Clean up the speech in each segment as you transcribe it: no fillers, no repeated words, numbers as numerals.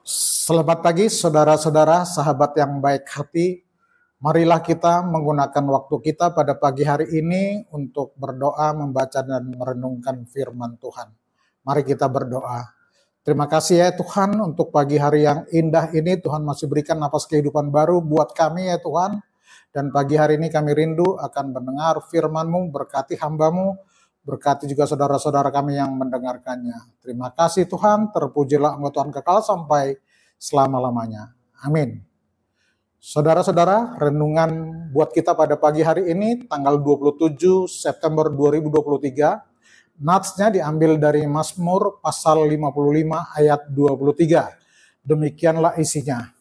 Selamat pagi saudara-saudara, sahabat yang baik hati. Marilah kita menggunakan waktu kita pada pagi hari ini untuk berdoa, membaca dan merenungkan firman Tuhan. Mari kita berdoa. Terima kasih ya Tuhan untuk pagi hari yang indah ini. Tuhan masih berikan napas kehidupan baru buat kami ya Tuhan. Dan pagi hari ini kami rindu akan mendengar firman-Mu, berkati hamba-Mu, berkati juga saudara-saudara kami yang mendengarkannya. Terima kasih Tuhan, terpujilah Engkau Tuhan kekal sampai selama-lamanya. Amin. Saudara-saudara, renungan buat kita pada pagi hari ini, tanggal 27 September 2023, natsnya diambil dari Mazmur pasal 55 ayat 23. Demikianlah isinya.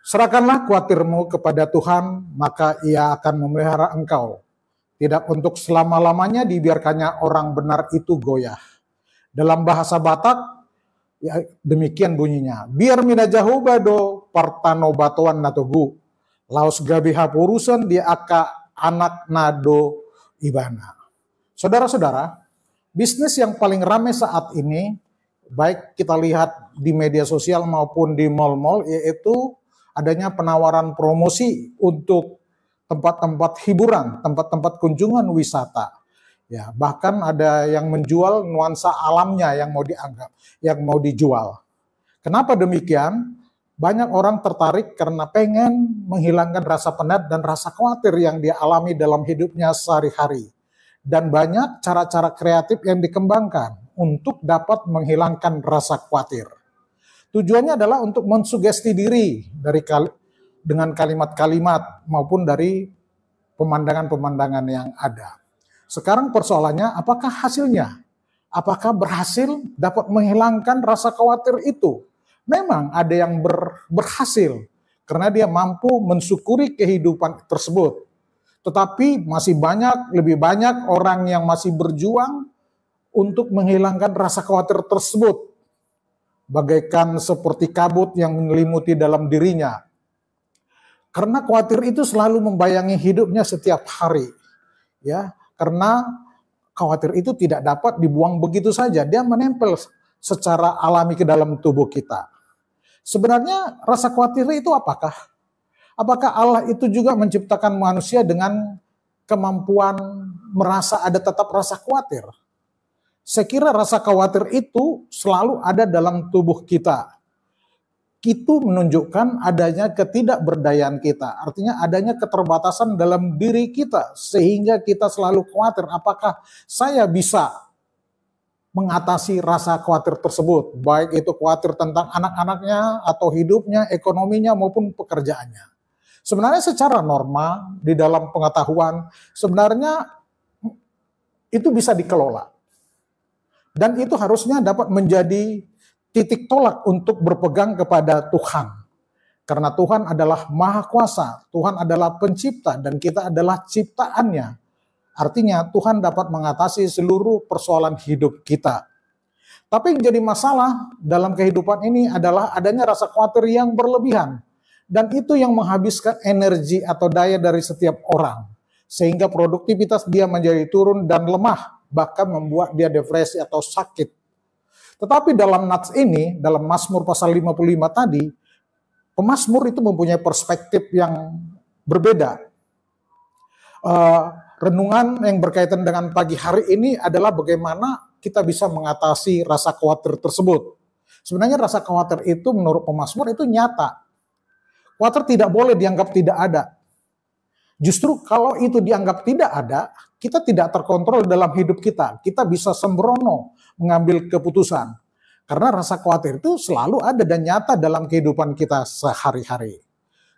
Serahkanlah khawatirmu kepada Tuhan, maka Ia akan memelihara engkau. Tidak untuk selama-lamanya dibiarkannya orang benar itu goyah. Dalam bahasa Batak, ya, demikian bunyinya. Biar mina jauh bado partano batuan natogu. Laos gabi hapurusan dia aka anak nado ibana. Saudara-saudara, bisnis yang paling ramai saat ini, baik kita lihat di media sosial maupun di mal-mal, yaitu adanya penawaran promosi untuk tempat-tempat hiburan, tempat-tempat kunjungan wisata. Ya, bahkan ada yang menjual nuansa alamnya yang mau dianggap, yang mau dijual. Kenapa demikian? Banyak orang tertarik karena pengen menghilangkan rasa penat dan rasa khawatir yang dia alami dalam hidupnya sehari-hari. Dan banyak cara-cara kreatif yang dikembangkan untuk dapat menghilangkan rasa khawatir. Tujuannya adalah untuk mensugesti diri dengan kalimat-kalimat maupun dari pemandangan-pemandangan yang ada. Sekarang persoalannya, apakah hasilnya? Apakah berhasil dapat menghilangkan rasa khawatir itu? Memang ada yang berhasil, karena dia mampu mensyukuri kehidupan tersebut. Tetapi masih lebih banyak orang yang masih berjuang untuk menghilangkan rasa khawatir tersebut. Bagaikan seperti kabut yang menyelimuti dalam dirinya. Karena khawatir itu selalu membayangi hidupnya setiap hari. Ya, karena khawatir itu tidak dapat dibuang begitu saja. Dia menempel secara alami ke dalam tubuh kita. Sebenarnya rasa khawatir itu apakah? Apakah Allah itu juga menciptakan manusia dengan kemampuan merasa ada tetap rasa khawatir? Saya kira rasa khawatir itu selalu ada dalam tubuh kita. Itu menunjukkan adanya ketidakberdayaan kita. Artinya adanya keterbatasan dalam diri kita. Sehingga kita selalu khawatir apakah saya bisa mengatasi rasa khawatir tersebut. Baik itu khawatir tentang anak-anaknya atau hidupnya, ekonominya maupun pekerjaannya. Sebenarnya secara norma di dalam pengetahuan sebenarnya itu bisa dikelola. Dan itu harusnya dapat menjadi titik tolak untuk berpegang kepada Tuhan. Karena Tuhan adalah Maha Kuasa, Tuhan adalah pencipta, dan kita adalah ciptaannya. Artinya Tuhan dapat mengatasi seluruh persoalan hidup kita. Tapi yang jadi masalah dalam kehidupan ini adalah adanya rasa khawatir yang berlebihan. Dan itu yang menghabiskan energi atau daya dari setiap orang. Sehingga produktivitas dia menjadi turun dan lemah. Bahkan membuat dia depresi atau sakit. Tetapi dalam nats ini, dalam Mazmur pasal 55 tadi, pemazmur itu mempunyai perspektif yang berbeda. Renungan yang berkaitan dengan pagi hari ini adalah bagaimana kita bisa mengatasi rasa khawatir tersebut. Sebenarnya rasa khawatir itu menurut pemazmur itu nyata. Khawatir tidak boleh dianggap tidak ada. Justru kalau itu dianggap tidak ada, kita tidak terkontrol dalam hidup kita. Kita bisa sembrono mengambil keputusan. Karena rasa khawatir itu selalu ada dan nyata dalam kehidupan kita sehari-hari.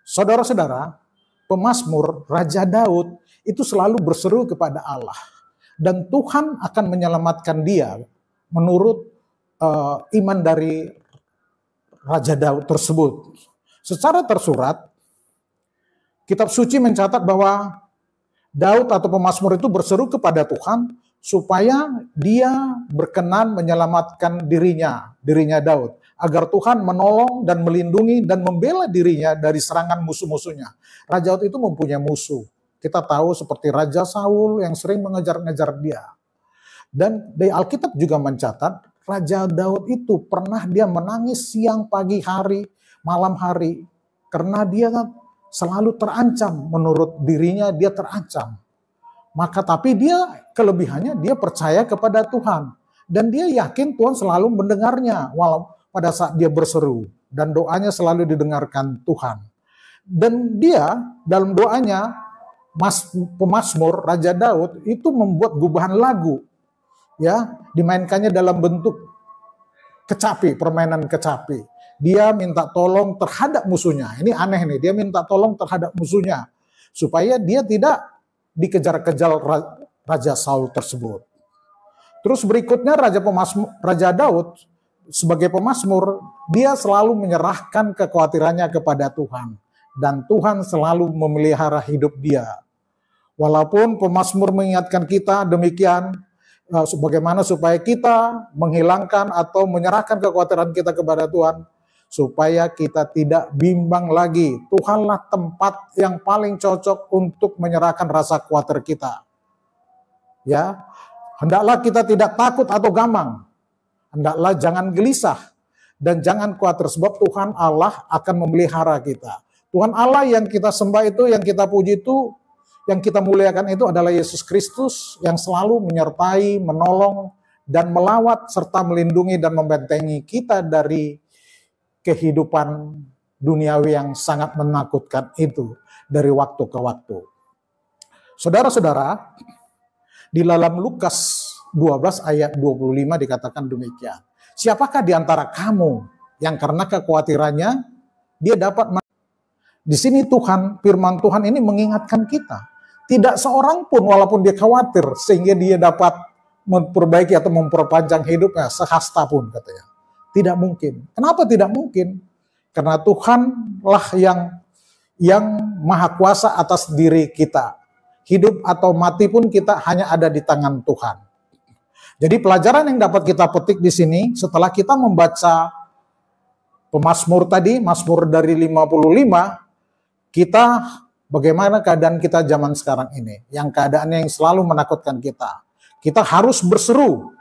Saudara-saudara, pemazmur Raja Daud itu selalu berseru kepada Allah. Dan Tuhan akan menyelamatkan dia menurut iman dari Raja Daud tersebut. Secara tersurat, Kitab Suci mencatat bahwa Daud atau pemazmur itu berseru kepada Tuhan supaya dia berkenan menyelamatkan dirinya Daud. Agar Tuhan menolong dan melindungi dan membela dirinya dari serangan musuh-musuhnya. Raja Daud itu mempunyai musuh. Kita tahu seperti Raja Saul yang sering mengejar-ngejar dia. Dan di Alkitab juga mencatat Raja Daud itu pernah dia menangis siang, pagi, hari, malam hari. Karena dia selalu terancam, menurut dirinya dia terancam. Maka tapi dia kelebihannya dia percaya kepada Tuhan. Dan dia yakin Tuhan selalu mendengarnya walau pada saat dia berseru. Dan doanya selalu didengarkan Tuhan. Dan dia dalam doanya, pemazmur Raja Daud itu membuat gubahan lagu. Ya, dimainkannya dalam bentuk kecapi, permainan kecapi. Dia minta tolong terhadap musuhnya. Ini aneh nih, dia minta tolong terhadap musuhnya supaya dia tidak dikejar-kejar Raja Saul tersebut. Terus berikutnya Raja Daud sebagai pemazmur, dia selalu menyerahkan kekhawatirannya kepada Tuhan. Dan Tuhan selalu memelihara hidup dia. Walaupun pemazmur mengingatkan kita demikian, bagaimana supaya kita menghilangkan atau menyerahkan kekhawatiran kita kepada Tuhan, supaya kita tidak bimbang lagi. Tuhanlah tempat yang paling cocok untuk menyerahkan rasa khawatir kita. Ya, hendaklah kita tidak takut atau gamang. Hendaklah jangan gelisah dan jangan khawatir, sebab Tuhan Allah akan memelihara kita. Tuhan Allah yang kita sembah itu, yang kita puji itu, yang kita muliakan itu adalah Yesus Kristus yang selalu menyertai, menolong, dan melawat serta melindungi dan membentengi kita dari kehidupan duniawi yang sangat menakutkan itu dari waktu ke waktu. Saudara-saudara, di dalam Lukas 12 ayat 25 dikatakan demikian. Siapakah di antara kamu yang karena kekhawatirannya dia dapat. Di sini firman Tuhan ini mengingatkan kita. Tidak seorang pun walaupun dia khawatir sehingga dia dapat memperbaiki atau memperpanjang hidupnya sehasta pun katanya. Tidak mungkin. Kenapa tidak mungkin? Karena Tuhanlah yang maha kuasa atas diri kita. Hidup atau mati pun kita hanya ada di tangan Tuhan. Jadi pelajaran yang dapat kita petik di sini setelah kita membaca pemazmur tadi, Mazmur dari 55, kita bagaimana keadaan kita zaman sekarang ini, yang keadaannya yang selalu menakutkan kita. Kita harus berseru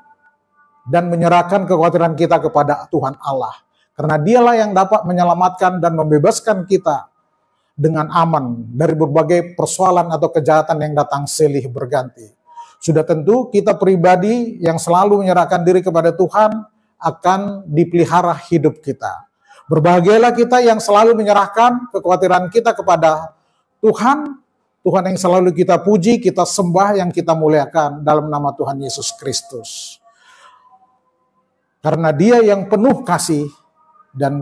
dan menyerahkan kekhawatiran kita kepada Tuhan Allah. Karena dialah yang dapat menyelamatkan dan membebaskan kita dengan aman dari berbagai persoalan atau kejahatan yang datang silih berganti. Sudah tentu kita pribadi yang selalu menyerahkan diri kepada Tuhan akan dipelihara hidup kita. Berbahagialah kita yang selalu menyerahkan kekhawatiran kita kepada Tuhan, Tuhan yang selalu kita puji, kita sembah, yang kita muliakan dalam nama Tuhan Yesus Kristus. Karena Dia yang penuh kasih dan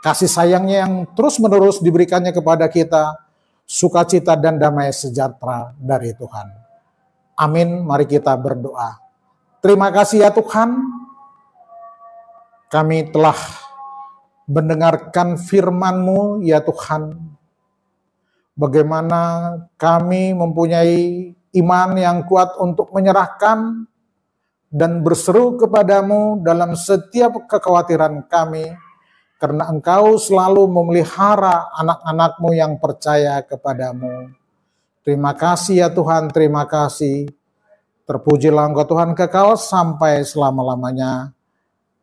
kasih sayangnya yang terus-menerus diberikannya kepada kita, sukacita dan damai sejahtera dari Tuhan. Amin, mari kita berdoa. Terima kasih ya Tuhan, kami telah mendengarkan firman-Mu ya Tuhan. Bagaimana kami mempunyai iman yang kuat untuk menyerahkan dan berseru kepadamu dalam setiap kekhawatiran kami, karena Engkau selalu memelihara anak-anak-Mu yang percaya kepadamu. Terima kasih ya Tuhan, terima kasih. Terpujilah Engkau Tuhan kekal sampai selama-lamanya.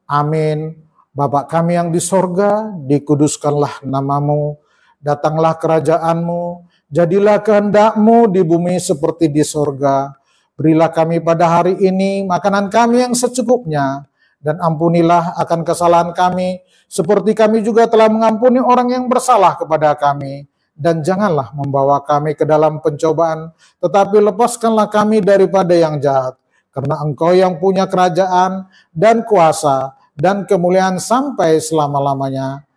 Amin. Bapa kami yang di sorga, dikuduskanlah nama-Mu, datanglah kerajaan-Mu, jadilah kehendak-Mu di bumi seperti di sorga. Berilah kami pada hari ini makanan kami yang secukupnya, dan ampunilah akan kesalahan kami, seperti kami juga telah mengampuni orang yang bersalah kepada kami. Dan janganlah membawa kami ke dalam pencobaan, tetapi lepaskanlah kami daripada yang jahat. Karena Engkau yang punya kerajaan dan kuasa dan kemuliaan sampai selama-lamanya.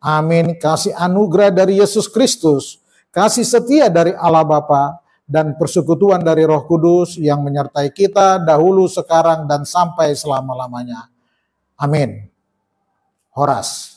Amin. Kasih anugerah dari Yesus Kristus, kasih setia dari Allah Bapa, dan persekutuan dari Roh Kudus yang menyertai kita dahulu, sekarang, dan sampai selama-lamanya. Amin. Horas.